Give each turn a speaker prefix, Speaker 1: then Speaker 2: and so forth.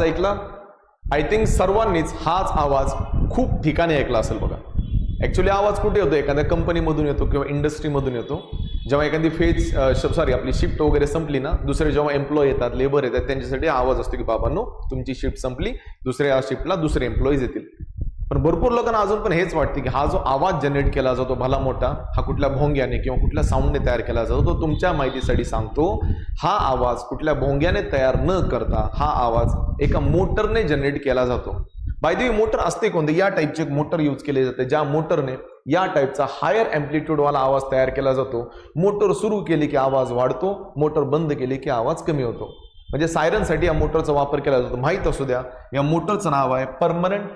Speaker 1: ऐकला? I think सर्वांनीच हाच आवाज खूप ठिकाणी ऐकला असेल बघा. ॲक्च्युली आवाज कुठे येतो? एखाद्या कंपनीमधून येतो किंवा इंडस्ट्रीमधून येतो. जेव्हा एखादी आपली शिफ्ट वगैरे संपली ना, दुसरे जेव्हा एम्प्लॉय येतात, लेबर येतात, त्यांच्यासाठी आवाज असतो की बाबांनो तुमची शिफ्ट संपली, दुसऱ्या शिफ्टला दुसरे एम्प्लॉईज येतील. पण भरपूर लोकांना अजून पण हेच वाटते की हा जो आवाज जनरेट केला जातो भला मोठा, हा कुठल्या भोंग्याने किंवा कुठल्या साऊंडने तयार केला जातो. तो तुमच्या माहितीसाठी सांगतो, हा आवाज कुठल्या भोंग्याने तयार न करता हा आवाज एका मोटरने जनरेट केला जातो. बाय द वे मोटर असते कोणते? या टाईपचे मोटर यूज केले जाते, ज्या मोटरने या टाईपचा हायर अँप्लिट्यूड वाला आवाज तयार केला जातो. मोटर सुरू केली की आवाज वाढतो, मोटर बंद केली की आवाज कमी होतो. म्हणजे सायरनसाठी या मोटरचा वापर केला जातो. माहित असू द्या, या मोटरचं नाव आहे परमनंट